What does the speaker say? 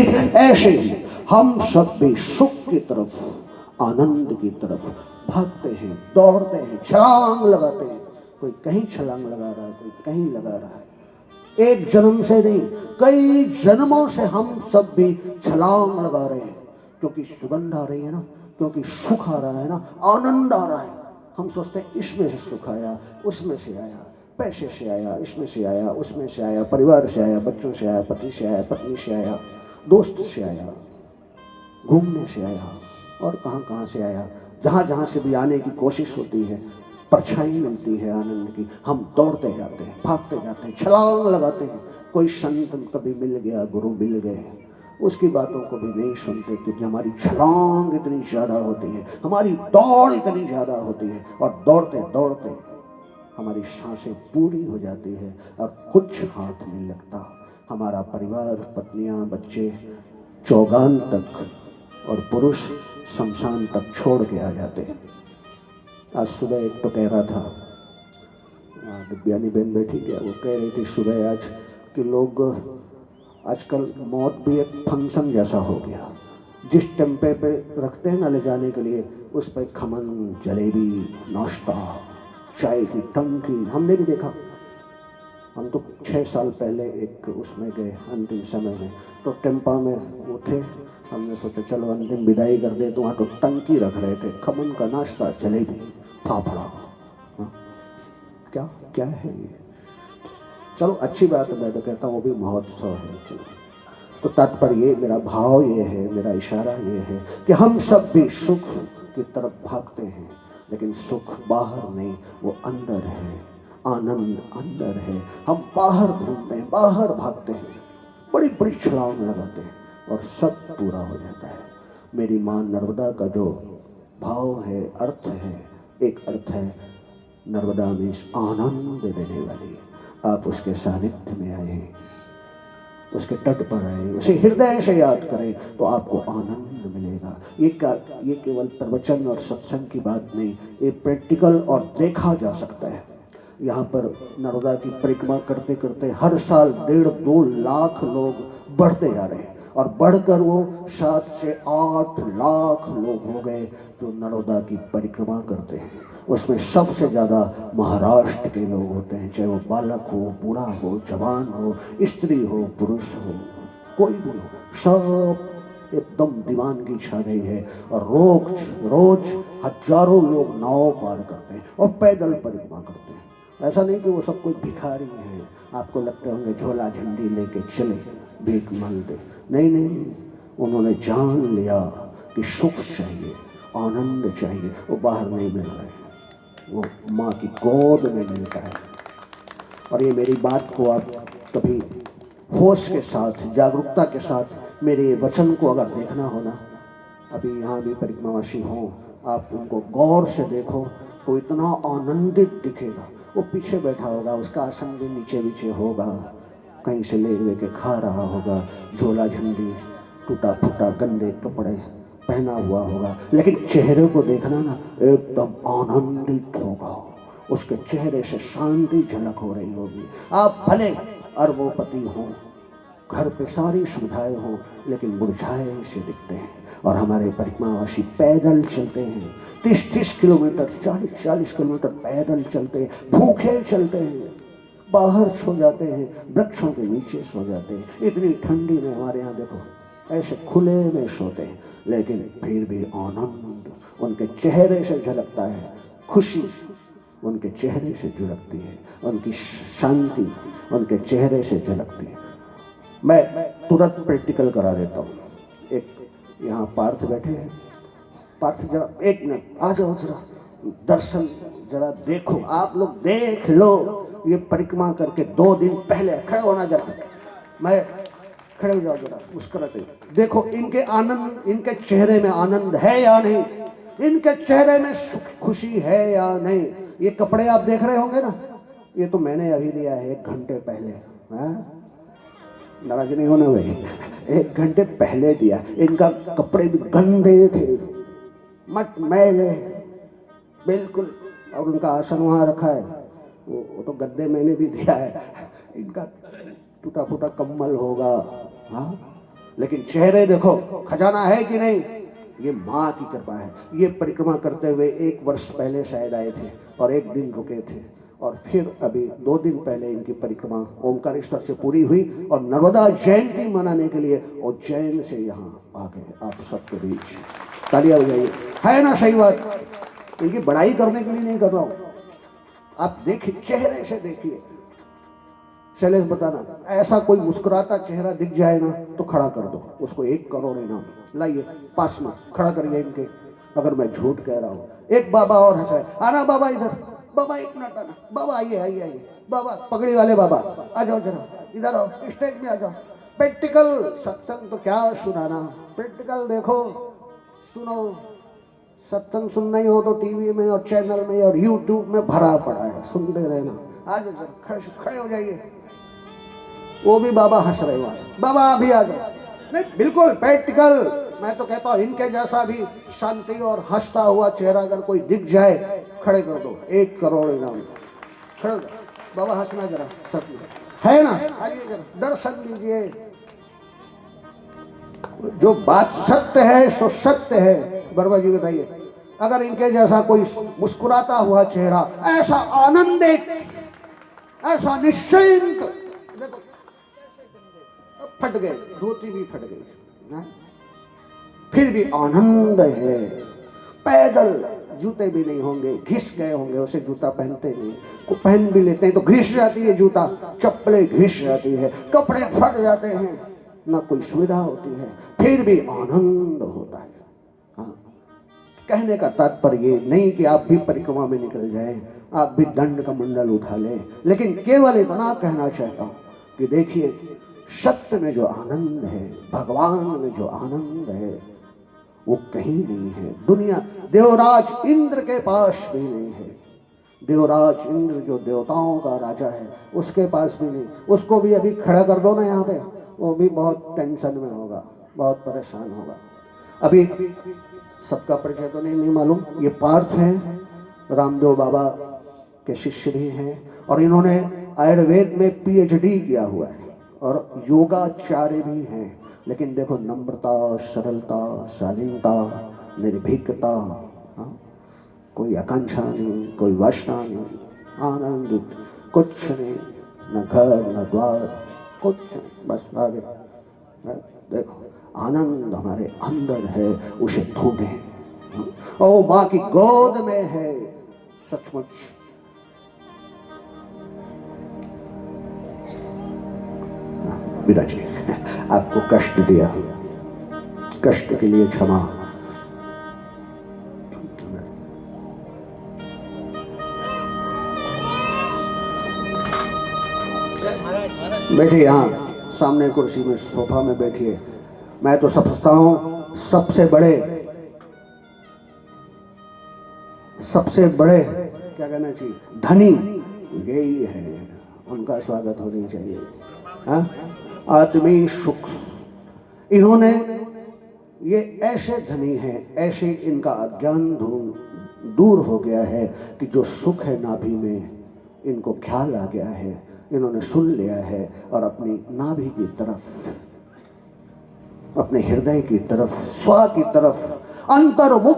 ऐसे ही हम सब भी सुख की तरफ, आनंद की तरफ भागते हैं, दौड़ते हैं, छलांग लगाते हैं। कोई कहीं छलांग लगा रहा है, कोई कहीं लगा रहा है। एक जन्म से नहीं, कई जन्मों से हम सब भी छलांग लगा रहे हैं, क्योंकि सुगंध आ रही है ना, क्योंकि सुख आ रहा है ना, आनंद आ रहा है। हम सोचते हैं इसमें से सुख आया, उसमें से आया, पैसे से आया, इसमें से आया, उसमें से आया, परिवार से आया, बच्चों से आया, पति से आया, पत्नी से आया, दोस्त से आया, घूमने से आया, और कहाँ कहाँ से आया। जहाँ जहाँ से भी आने की कोशिश होती है, परछाई मिलती है आनंद की, हम दौड़ते जाते हैं, भागते जाते हैं, छलांग लगाते हैं। कोई संत कभी मिल गया, गुरु मिल गए, उसकी बातों को भी नहीं सुनते, क्योंकि हमारी छलांग इतनी ज़्यादा होती है, हमारी दौड़ इतनी ज़्यादा होती है, और दौड़ते दौड़ते हमारी सांसें पूरी हो जाती है और कुछ हाथ नहीं लगता। हमारा परिवार, पत्नियां, बच्चे चौगान तक और पुरुष शमशान तक छोड़ के आ जाते हैं। आज सुबह एक तो कह रहा था, दिव्यानी बहन बैठी क्या, वो कह रही थी सुबह आज कि लोग आजकल मौत भी एक फंक्शन जैसा हो गया। जिस टेम्पे पे रखते हैं ना ले जाने के लिए, उस पर खमन, जलेबी, नाश्ता, चाय की टंकी, हमने भी देखा। हम तो 6 साल पहले एक उसमें गए अंतिम समय में, तो टेम्पा में वो थे, हमने सोचा चलो अंतिम विदाई कर दे, तो वहाँ तो टंकी रख रहे थे, खमन का नाश्ता, जलेबी, फाफड़ा। हाँ, क्या क्या है ये? चलो अच्छी बात है, मैं तो कहता हूँ वो भी महोत्सव है। चलो, तो तात्पर्य ये, मेरा भाव ये है, मेरा इशारा ये है कि हम सब भी सुख की तरफ भागते हैं, लेकिन सुख बाहर नहीं, वो अंदर है, आनंद अंदर है। हम बाहर घूमते हैं, बाहर भागते हैं, बड़ी बड़ी छलांग लगाते हैं, और सब पूरा हो जाता है। मेरी माँ नर्मदा का जो भाव है, अर्थ है, एक अर्थ है नर्मदा में आनंद देने वाली। आप उसके सानिध्य में आए, उसके तट पर आए, उसे हृदय से याद करें, तो आपको आनंद मिलेगा। ये केवल प्रवचन और सत्संग की बात नहीं, ये प्रैक्टिकल और देखा जा सकता है। यहाँ पर नर्मदा की परिक्रमा करते करते हर साल 1.5-2 लाख लोग बढ़ते जा रहे हैं, और बढ़कर वो 7 से 8 लाख लोग हो गए जो नर्मदा की परिक्रमा करते हैं। उसमें सबसे ज़्यादा महाराष्ट्र के लोग होते हैं, चाहे वो बालक हो, बूढ़ा हो, जवान हो, स्त्री हो, पुरुष हो, कोई भी हो, सब एकदम दीवानगी छा गई है। और रोज हजारों लोग नाव पार करते हैं और पैदल परिक्रमा करते हैं। ऐसा नहीं कि वो सब कोई भिखारी है, आपको लगते होंगे झोला झंडी लेके चले भीख मांगते, नहीं नहीं, उन्होंने जान लिया कि सुख चाहिए, आनंद चाहिए, वो बाहर नहीं मिल रहे हैं, वो माँ की गोद में मिलता है। और ये मेरी बात को आप कभी होश के साथ, जागरूकता के साथ मेरे वचन को अगर देखना हो ना, अभी यहाँ भी परिक्रमावासी हों, आप उनको गौर से देखो, वो इतना आनंदित दिखेगा। वो पीछे बैठा होगा, उसका आसन भी नीचे नीचे होगा, कहीं से ले हुए के खा रहा होगा, झोला झंडी, टूटा फूटा गंदे कपड़े पहना हुआ होगा, लेकिन चेहरे को देखना ना, एकदम आनंदित होगा, उसके चेहरे से शांति झलक हो रही होगी। आप भले अरबोपति हो, घर पे सारी सुविधाएं हो, लेकिन मुरझाए से दिखते हैं। और हमारे परिक्रमावासी पैदल चलते हैं, 30-30 किलोमीटर, 40-40 किलोमीटर पैदल चलते हैं, भूखे चलते हैं, बाहर सो जाते हैं, वृक्षों के नीचे सो जाते हैं। इतनी ठंडी में हमारे यहाँ देखो ऐसे खुले में सोते हैं, लेकिन फिर भी आनंद उनके चेहरे से झलकता है, खुशी उनके चेहरे से झलकती है, उनकी शांति उनके चेहरे से झलकती है। मैं तुरंत प्रैक्टिकल करा देता हूँ। एक यहाँ पार्थ बैठे हैं, पार्थ जरा 1 मिनट आ जाओ, जरा दर्शन जरा देखो, आप लोग देख लो। ये परिक्रमा करके 2 दिन पहले खड़े होना, जरा मैं खड़े हो जाओ, जरा मुस्कुराते देखो इनके आनंद, इनके चेहरे में आनंद है या नहीं, इनके चेहरे में खुशी है या नहीं। ये कपड़े आप देख रहे होंगे ना, ये तो मैंने अभी लिया है 1 घंटे पहले। नाराज नहीं होना भाई, 1 घंटे पहले दिया। इनका कपड़े भी गंदे थे, मट मैले बिल्कुल, और उनका आसन वहाँ रखा है, वो तो गद्दे मैंने भी दिया है। इनका टूटा फूटा कम्बल होगा, हाँ, लेकिन चेहरे देखो, खजाना है कि नहीं, ये माँ की कृपा है। ये परिक्रमा करते हुए 1 वर्ष पहले शायद आए थे और 1 दिन रुके थे, और फिर अभी 2 दिन पहले इनकी परिक्रमा ओमकारेश्वर से पूरी हुई और नर्मदा जयंती मनाने के लिए उज्जैन से यहाँ आ गए आप सबके बीच। तालियां बजाइए, है ना सही बात? इनकी बड़ाई करने के लिए नहीं कर रहा हूं, आप देखिए, चेहरे से देखिए। शैलेश बताना, ऐसा कोई मुस्कुराता चेहरा दिख जाए ना तो खड़ा कर दो, उसको 1 करोड़ इनाम। लाइए पास में खड़ा करिए इनके, अगर मैं झूठ कह रहा हूं। एक बाबा और हंस रहे, आना बाबा इधर, बाबा 1 मिनट आना, बाबा आइए आइए आइए, बाबा पगड़ी वाले बाबा आ जाओ, जरा इधर आओ, स्टेज में आ जाओ। प्रैक्टिकल सत्संग तो क्या सुनाना, प्रैक्टिकल देखो, सुनो। सत्संग सुनना ही हो तो टीवी में और चैनल में और यूट्यूब में भरा पड़ा है, सुनते रहना। आज खड़े हो जाइए। वो भी बाबा हंस रहे वहां, बाबा अभी आ जाओ। नहीं, बिल्कुल प्रैक्टिकल। मैं तो कहता हूं इनके जैसा भी शांति और हंसता हुआ चेहरा अगर कोई दिख जाए, खड़े कर दो, 1 करोड़ इनाम। खड़े हो जाओ, बाबा हंसना जरा, सच है ना, आइए जरा दर्शन दीजिए। जो बात सत्य है सो सत्य है। बरबा जी बताइए, अगर इनके जैसा कोई मुस्कुराता हुआ चेहरा, ऐसा आनंदित, ऐसा निश्चिंत, देखो फट गए, धोती भी फट गई, फिर भी आनंद है। पैदल, जूते भी नहीं होंगे, घिस गए होंगे, उसे जूता पहनते नहीं, को पहन भी लेते हैं तो घिस जाती है जूता, चप्पलें घिस जाती है, कपड़े फट जाते हैं, ना कोई सुविधा होती है, फिर भी आनंद होता है। हाँ, कहने का तात्पर्य ये नहीं कि आप भी परिक्रमा में निकल जाएं, आप भी दंड का मंडल उठा लें, लेकिन केवल इतना कहना चाहता हूं कि देखिए, सत्य में जो आनंद है, भगवान में जो आनंद है, वो कहीं नहीं है। दुनिया, देवराज इंद्र के पास भी नहीं है। देवराज इंद्र जो देवताओं का राजा है, उसके पास भी नहीं। उसको भी अभी खड़ा कर दो ना यहाँ पे, वो भी बहुत टेंशन में होगा, बहुत परेशान होगा। अभी सबका परिचय तो नहीं मालूम, ये पार्थ हैं, रामदेव बाबा के शिष्य भी हैं, और इन्होंने आयुर्वेद में PhD किया हुआ है और योगाचार्य भी हैं। लेकिन देखो, नम्रता, सरलता, शालीनता, निर्भीकता, कोई आकांक्षा नहीं, कोई वासना नहीं, आनंदित, कुछ नहीं, न घर न द्वार, कुछ नहीं, बस आगे देखो, आनंद हमारे अंदर है, उसे ढूंढें। ओ माँ की गोद में है सचमुच। विराज जी, आपको कष्ट दिया, कष्ट के लिए क्षमा। बैठिए, यहाँ सामने कुर्सी में, सोफा में बैठिए। मैं तो समझता हूं सबसे बड़े क्या कहना चाहिए, धनी यही है, उनका स्वागत होनी चाहिए। हाँ, आत्मी सुख, इन्होंने, ये ऐसे धनी हैं, ऐसे इनका अज्ञान दूर हो गया है कि जो सुख है नाभि में, इनको ख्याल आ गया है, इन्होंने सुन लिया है और अपनी नाभि की तरफ, अपने हृदय की तरफ, स्व की तरफ अंतर्मुख